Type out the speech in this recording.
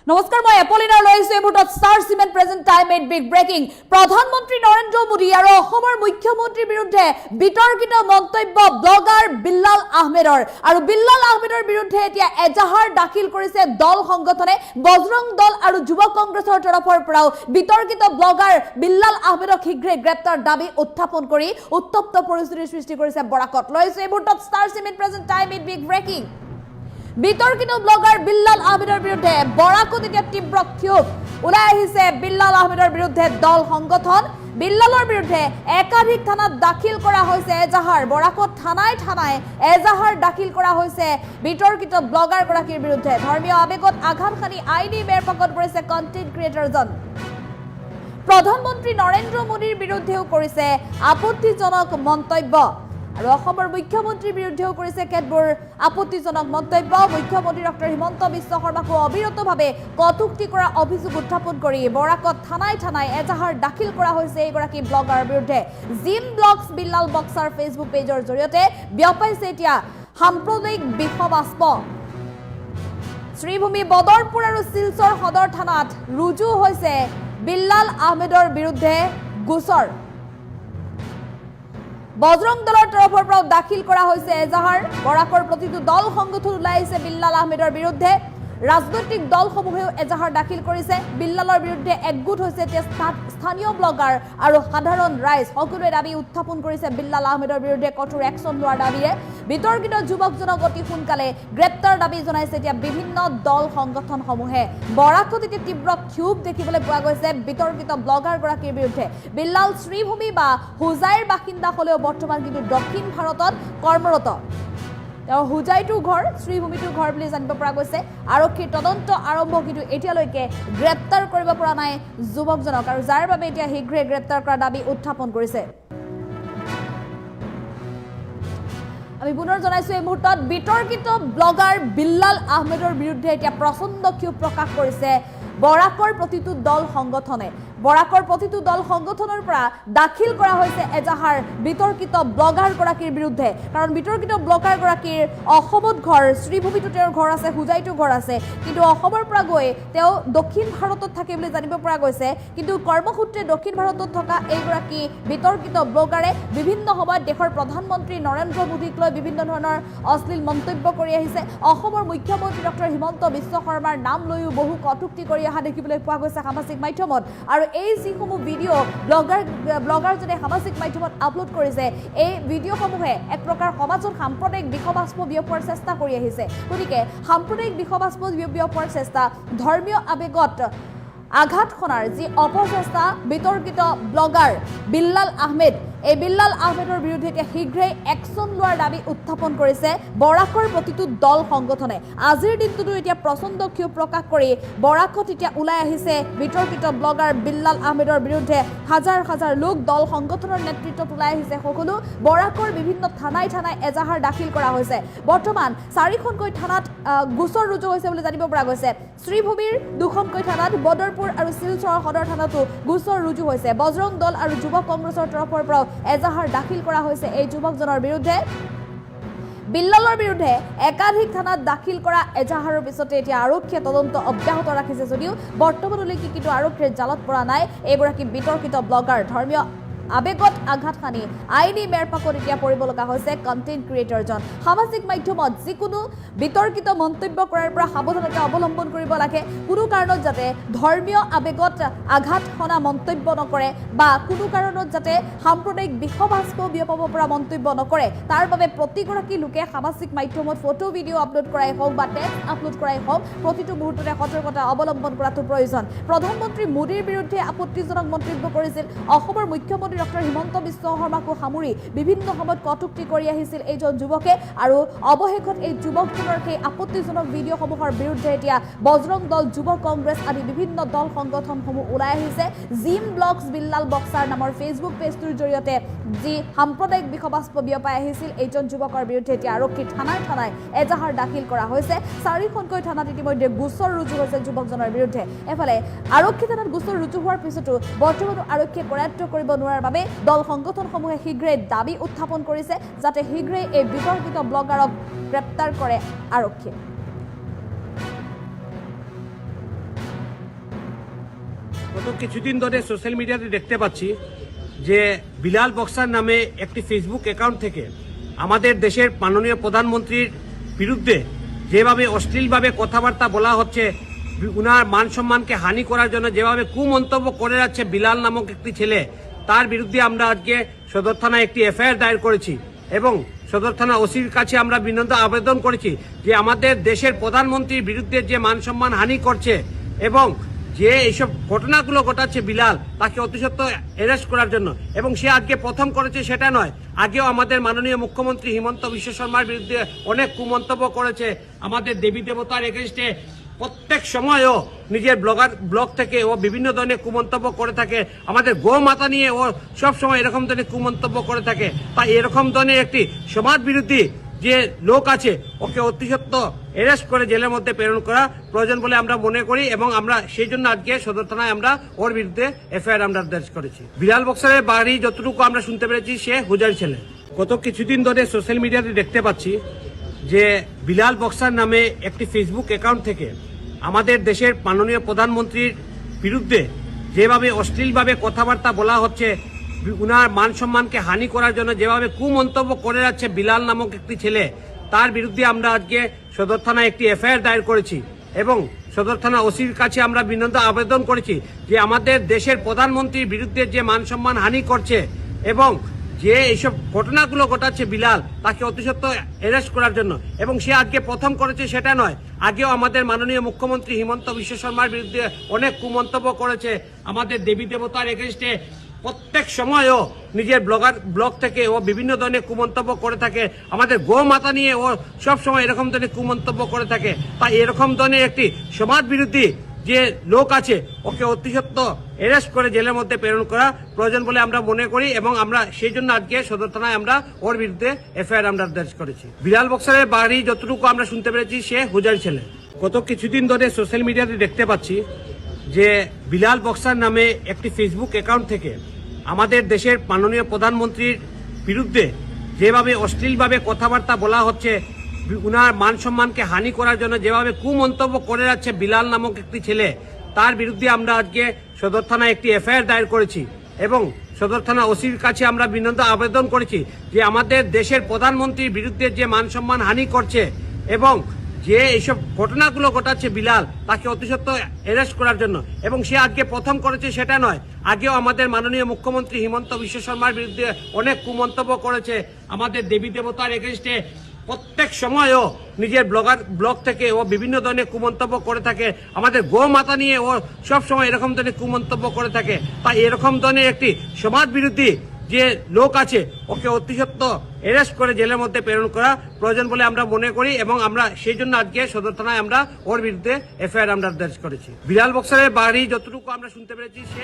নমস্কাৰ মই এপলিনাৰ লৈছো এই মুহূৰ্তত star cement present time at big breaking প্ৰধানমন্ত্ৰী নৰেন্দ্ৰ মোদী আৰু অসমৰ মুখ্যমন্ত্ৰীৰ বিৰুদ্ধে বিতৰ্কিত মন্তব্য ব্লগাৰ বিল্লাল আহমেদৰ আৰু বিল্লাল আহমেদৰ বিৰুদ্ধে এতিয়া এজাহাৰ দাখিল কৰিছে দল সংগঠনে বজৰং দল আৰু যুৱ কংগ্ৰেছৰ তৰফৰ পৰাও বিতৰ্কিত ব্লগাৰ বিল্লাল আহমেদক শীঘ্ৰে গ্ৰেপ্তাৰ দাবী উত্থাপন কৰি উত্তপ্ত পৰিস্থিতিৰ সৃষ্টি কৰিছে বৰাকত লৈছো এই মুহূৰ্তত star cement present time at big breaking বিতৰ্কিত ব্লগাৰ বিল্লাল আহমেদৰ বিৰুদ্ধে বৰাকত এতিয়া তীব্ৰ ক্ষোভ ওলাই আহিছে বিল্লাল আহমেদৰ বিৰুদ্ধে দল সংগঠন বিল্লালৰ বিৰুদ্ধে একাধিক থানাত দাখিল কৰা হৈছে এজাহাৰ বৰাকত থানায় এজাহাৰ দাখিল কৰা হৈছে বিতৰ্কিত ব্লগাৰ গৰাকীৰ বিৰুদ্ধে ধৰ্মীয় আবেগত আঘাত সানি আইনি বেৰপাকত কৰিছে কণ্টেণ্ট ক্ৰিয়েটৰজন প্ৰধানমন্ত্ৰী নৰেন্দ্ৰ মোদীৰ বিৰুদ্ধেও কৰিছে আপত্তিজনক মন্তব্য আৰু অসমৰ মুখ্যমন্ত্ৰীৰ বিৰুদ্ধেও কৰিছে কেতবোৰ আপত্তিজনক মন্তব্য মুখ্যমন্ত্ৰী ডক্টৰ হিমন্ত বিশ্ব শৰ্মাকো অবিৰতভাৱে কটুক্তি কৰা অভিযোগ উত্থাপন কৰি বৰাকত থানায় এজাহাৰ দাখিল কৰা হৈছে এইগৰাকী ব্লগাৰৰ বিৰুদ্ধে gym blogs Billal boxer Facebook পেজৰ জৰিয়তে বিয়পাইছে এতিয়া সাম্প্ৰদায়িক বিষবাষ্প শ্ৰীভূমি বদৰপুৰ আৰু শিলচৰ সদৰ থানাত ৰুজু হৈছে বিল্লাল আহমেদৰ বিৰুদ্ধে গোচৰ বজৰং দলৰ তৰফৰ পৰা দাখিল কৰা হৈছে এজাহাৰ বৰাকৰ প্ৰতিটো দল সংগঠন ওলাই আহিছে বিল্লাল আহমেদৰ বিৰুদ্ধে ৰাজনৈতিক দলসমূহেও এজাহাৰ দাখিল কৰিছে বিল্লালৰ বিৰুদ্ধে একগোট হৈছে স্থানীয় ব্লগাৰ আৰু সাধাৰণ ৰাইজ সকলোৱে দাবী উত্থাপন কৰিছে বিল্লাল আহমেদৰ বিৰুদ্ধে কঠোৰ একশ্যন লোৱাৰ দাবীৰে বিতৰ্কিত যুৱকজনক অতি সোনকালে গ্ৰেপ্তাৰ দাবী জনাইছে এতিয়া বিভিন্ন দল সংগঠনসমূহে বৰাকত এতিয়া তীব্ৰ ক্ষোভ দেখিবলৈ পোৱা গৈছে বিতৰ্কিত ব্লগাৰ গৰাকীৰ বিৰুদ্ধে বিল্লাল শ্ৰীভূমি বা হুজাইৰ বাসিন্দা হলেও বৰ্তমান কিন্তু দক্ষিণ ভাৰতত কৰ্মৰত তেওঁৰ হুজাইটো ঘৰ শ্ৰীভূমিটো ঘৰ বুলি জানিব পৰা গৈছে আৰক্ষীৰ তদন্ত আৰম্ভ কিন্তু এতিয়ালৈকে গ্ৰেপ্তাৰ কৰিব পৰা নাই যুৱকজনক আৰু যাৰ বাবে এতিয়া শীঘ্ৰে গ্ৰেপ্তাৰ কৰাৰ দাবী উত্থাপন কৰিছে আমি পুনৰ জনাইছো এই মুহূৰ্তত বিতৰ্কিত ব্লগাৰ বিল্লাল আহমেদৰ বিৰুদ্ধে এতিয়া প্ৰচণ্ড ক্ষোভ প্ৰকাশ কৰিছে বৰাকৰ প্ৰতিটো দল সংগঠনে বৰাকৰ প্ৰতিটো দল সংগঠনৰ পৰা দাখিল কৰা হৈছে এজাহাৰ বিতৰ্কিত ব্লগাৰ গৰাকীৰ বিৰুদ্ধে কাৰণ বিতৰ্কিত ব্লগাৰ গৰাকীৰ অসমত ঘৰ শ্ৰীভূমিটো তেওঁৰ ঘৰ আছে হুজাইটো ঘৰ আছে কিন্তু অসমৰ পৰা গৈ তেওঁ দক্ষিণ ভাৰতত থাকে বুলি জানিব পৰা গৈছে কিন্তু কৰ্মসূত্ৰে দক্ষিণ ভাৰতত থকা এইগৰাকী বিতৰ্কিত ব্লগাৰে বিভিন্ন সময়ত দেশৰ প্ৰধানমন্ত্ৰী নৰেন্দ্ৰ মোদীক লৈ বিভিন্ন ধৰণৰ অশ্লীল মন্তব্য কৰি আহিছে অসমৰ মুখ্যমন্ত্ৰী ডক্টৰ হিমন্ত বিশ্ব শৰ্মাৰ নাম লৈও বহু কটুক্তি কৰি অহা দেখিবলৈ পোৱা গৈছে সামাজিক মাধ্যমত আৰু এই যিসমূহ ভিডিঅ' ব্লগাৰজনে সামাজিক মাধ্যমত আপলোড কৰিছে এই ভিডিঅ'সমূহে এক প্ৰকাৰ সমাজত সাম্প্ৰদায়িক বিষবাষ্প বিয়পোৱাৰ চেষ্টা কৰি আহিছে গতিকে সাম্প্ৰদায়িক বিষবাষ্প বিয়পোৱাৰ চেষ্টা ধৰ্মীয় আবেগত আঘাত সনাৰ যি অপচেষ্টা বিতৰ্কিত ব্লগাৰ বিল্লাল আহমেদ এই বিল্লাল আহমেদৰ বিৰুদ্ধে এতিয়া শীঘ্ৰেই একশ্যন লোৱাৰ দাবী উত্থাপন কৰিছে বৰাকৰ প্ৰতিটো দল সংগঠনে আজিৰ দিনটোতো এতিয়া প্ৰচণ্ড ক্ষোভ প্ৰকাশ কৰি বৰাকত এতিয়া ওলাই আহিছে বিতৰ্কিত ব্লগাৰ বিল্লাল আহমেদৰ বিৰুদ্ধে হাজাৰ হাজাৰ লোক দল সংগঠনৰ নেতৃত্বত ওলাই আহিছে সকলো বৰাকৰ বিভিন্ন থানায় এজাহাৰ দাখিল কৰা হৈছে বৰ্তমান 4খনকৈ থানাত গোচৰ ৰুজু হৈছে বুলি জানিব পৰা গৈছে শ্ৰীভূমিৰ 2খনকৈ থানাত বদৰপুৰ আৰু শিলচৰ সদৰ থানাতো গোচৰ ৰুজু হৈছে বজৰং দল আৰু যুৱ কংগ্ৰেছৰ তৰফৰ পৰা এজাহাৰ দাখিল কৰা হৈছে এই যুৱকজনৰ বিৰুদ্ধে বিল্লালৰ বিৰুদ্ধে একাধিক থানাত দাখিল কৰা এজাহাৰৰ পিছতে এতিয়া আৰক্ষীয়ে তদন্ত অব্যাহত ৰাখিছে যদিও বৰ্তমানলৈকে কিন্তু আৰক্ষীৰ জালত পৰা নাই এইগৰাকী বিতৰ্কিত ব্লগাৰ ধৰ্মীয় আবেগত আঘাত সানি আইনি মেৰপাকত এতিয়া পৰিব লগা হৈছে কণ্টেণ্ট ক্ৰিয়েটৰজন সামাজিক মাধ্যমত যিকোনো বিতৰ্কিত মন্তব্য কৰাৰ পৰা সাৱধানতা অৱলম্বন কৰিব লাগে কোনো কাৰণত যাতে ধৰ্মীয় আবেগত আঘাত সনা মন্তব্য নকৰে বা কোনো কাৰণত যাতে সাম্প্ৰদায়িক বিষবাষ্প বিয়পাব পৰা মন্তব্য নকৰে তাৰ বাবে প্ৰতিগৰাকী লোকে সামাজিক মাধ্যমত ফটো ভিডিঅ' আপলোড কৰাই হওক বা টেক্সট আপলোড কৰাই হওক প্ৰতিটো মুহূৰ্ততে সতৰ্কতা অৱলম্বন কৰাটো প্ৰয়োজন প্ৰধানমন্ত্ৰী মোদীৰ বিৰুদ্ধে আপত্তিজনক মন্তব্য কৰিছিল অসমৰ মুখ্যমন্ত্ৰী ডক্টৰ হিমন্ত বিশ্ব শৰ্মাকো সামৰি বিভিন্ন সময়ত কটুক্তি কৰি আহিছিল এইজন যুৱকে আৰু অৱশেষত এই যুৱকজনৰ সেই আপত্তিজনক ভিডিঅ'সমূহৰ বিৰুদ্ধে এতিয়া বজৰং দল যুৱ কংগ্ৰেছ আদি বিভিন্ন দল সংগঠনসমূহ ওলাই আহিছে জিম ব্লগছ বিল্লাল বক্সাৰ নামৰ ফেচবুক পেজটোৰ জৰিয়তে যি সাম্প্ৰদায়িক বিষবাষ্প বিয়পাই আহিছিল এইজন যুৱকৰ বিৰুদ্ধে এতিয়া আৰক্ষীৰ থানায় এজাহাৰ দাখিল কৰা হৈছে 4খনকৈ থানাত ইতিমধ্যে গোচৰ ৰুজু হৈছে যুৱকজনৰ বিৰুদ্ধে এফালে আৰক্ষী থানাত গোচৰ ৰুজু হোৱাৰ পিছতো বৰ্তমানো আৰক্ষীয়ে কৰায়ত্ব কৰিব নোৱাৰাৰ বাবে দল সংগঠনসমূহে শীঘ্ৰেই দাবী উত্থাপন কৰিছে যাতে শীঘ্ৰেই এই বিতৰ্কিত ব্লগাৰক গ্ৰেপ্তাৰ কৰে আৰক্ষীয়ে গত কিছুদিন ধরে সোশ্যাল মিডিয়াতে দেখতে পাচ্ছি যে বিলাল বক্সার নামে একটি ফেসবুক অ্যাকাউন্ট থেকে আমাদের দেশের মাননীয় প্রধানমন্ত্রীর বিরুদ্ধে যেভাবে অশ্লীলভাবে কথাবার্তা বলা হচ্ছে, উনার মান সম্মানকে হানি করার জন্য যেভাবে কুমন্তব্য করে যাচ্ছে বিলাল নামক একটি ছেলে, তার বিরুদ্ধে আমরা আজকে সদর থানায় একটি এফআইআর দায়ের করেছি এবং সদর থানা ওসির কাছে আমরা বিনীত আবেদন করেছি যে আমাদের দেশের প্রধানমন্ত্রীর বিরুদ্ধে যে মান সম্মান হানি করছে এবং যে এইসব ঘটনাগুলো ঘটাচ্ছে বিলাল, তাকে অতি সত্বর অ্যারেস্ট করার জন্য। এবং সে আজকে প্রথম করেছে সেটা নয়, আগেও আমাদের মাননীয় মুখ্যমন্ত্রী হিমন্ত বিশ্ব শর্মার বিরুদ্ধে অনেক কুমন্তব্য করেছে, আমাদের দেবী দেবতার এগেইনস্টে প্রত্যেক সময়ও নিজের ব্লগ থেকে ও বিভিন্ন ধরনের কুমন্তব্য করে থাকে, আমাদের গোমাতা নিয়ে ও সব সময় এরকম ধরনের কুমন্তব্য করে থাকে। তাই এরকম ধরনের একটি সমাজ বিরোধী যে লোক আছে, ওকে অতি সত্বর অ্যারেস্ট করে জেলের মধ্যে প্রেরণ করা প্রয়োজন বলে আমরা মনে করি এবং আমরা সেই জন্য আজকে সদর থানায় আমরা ওর বিরুদ্ধে এফআইআর আমরা দর্জ করেছি। বিলাল বক্সারের বাড়ি যতটুকু আমরা শুনতে পেরেছি সে হুজার ছেলে। গত কিছুদিন ধরে সোশ্যাল মিডিয়াতে দেখতে পাচ্ছি যে বিলাল বক্সার নামে একটি ফেসবুক অ্যাকাউন্ট থেকে আমাদের দেশের মাননীয় প্রধানমন্ত্রীর বিরুদ্ধে যেভাবে অশ্লীলভাবে কথাবার্তা বলা হচ্ছে, উনার মান সম্মানকে হানি করার জন্য যেভাবে কুমন্তব্য করে যাচ্ছে বিলাল নামক একটি ছেলে, তার বিরুদ্ধে আমরা আজকে সদর থানায় একটি এফআইআর দায়ের করেছি এবং সদর থানা ওসির কাছে আমরা বিনীত আবেদন করেছি যে আমাদের দেশের প্রধানমন্ত্রীর বিরুদ্ধে যে মান সম্মান হানি করছে এবং যে এইসব ঘটনাগুলো ঘটাচ্ছে বিলাল, তাকে অতি সত্বর অ্যারেস্ট করার জন্য। এবং সে আজকে প্রথম করেছে সেটা নয়, আগেও আমাদের মাননীয় মুখ্যমন্ত্রী হিমন্ত বিশ্ব শর্মার বিরুদ্ধে অনেক কুমন্তব্য করেছে, আমাদের দেবী দেবতার এগেইনস্টে প্রত্যেক সময়ও নিজের ব্লগ থেকে ও বিভিন্ন ধরনের কুমন্তব্য করে থাকে, আমাদের গোমাতা নিয়ে ও সব সময় এরকম ধরনের কুমন্তব্য করে থাকে। তাই এরকম ধরনের একটি সমাজ বিরোধী যে লোক আছে, ওকে অতি সত্বর অ্যারেস্ট করে জেলের মধ্যে প্রেরণ করা প্রয়োজন বলে আমরা মনে করি এবং আমরা সেই জন্য আজকে সদর থানায় আমরা ওর বিরুদ্ধে এফআইআর আমরা দর্জ করেছি। বিলাল বক্সারের বাড়ি যতটুকু আমরা শুনতে পেরেছি সে হুজার ছেলে। গত কিছুদিন ধরে সোশ্যাল মিডিয়াতে দেখতে পাচ্ছি যে বিলাল বক্সার নামে একটি ফেসবুক অ্যাকাউন্ট থেকে আমাদের দেশের মাননীয় প্রধানমন্ত্রীর বিরুদ্ধে যেভাবে অশ্লীলভাবে কথাবার্তা বলা হচ্ছে, উনার মান সম্মানকে হানি করার জন্য যেভাবে কুমন্তব্য করে যাচ্ছে বিলাল নামক একটি ছেলে, তার বিরুদ্ধে আমরা আজকে সদর থানায় একটি এফআইআর দায়ের করেছি এবং সদর থানা ওসির কাছে আমরা বিনীত আবেদন করেছি যে আমাদের দেশের প্রধানমন্ত্রীর বিরুদ্ধে যে মান সম্মান হানি করছে এবং যে এইসব ঘটনাগুলো ঘটাচ্ছে বিলাল, তাকে অতি সত্বর অ্যারেস্ট করার জন্য। এবং সে আজকে প্রথম করেছে সেটা নয়, আগেও আমাদের মাননীয় মুখ্যমন্ত্রী হিমন্ত বিশ্ব শর্মার বিরুদ্ধে অনেক কুমন্তব্য করেছে, আমাদের দেবী দেবতার এগেইনস্টে প্রত্যেক সময়ও নিজের ব্লগ থেকে ও বিভিন্ন ধরনের কুমন্তব্য করে থাকে, আমাদের গোমাতা নিয়ে ও সব সময় এরকম ধরনের কুমন্তব্য করে থাকে। তাই এরকম ধরনের একটি সমাজ বিরোধী যে লোক আছে, ওকে অতি সত্বর অ্যারেস্ট করে জেলের মধ্যে প্রেরণ করা প্রয়োজন বলে আমরা মনে করি এবং আমরা সেই জন্য আজকে সদর থানায় আমরা ওর বিরুদ্ধে এফআইআর আমরা দর্জ করেছি। বিলাল বক্সারের বাড়ি যতটুকু আমরা শুনতে পেরেছি সে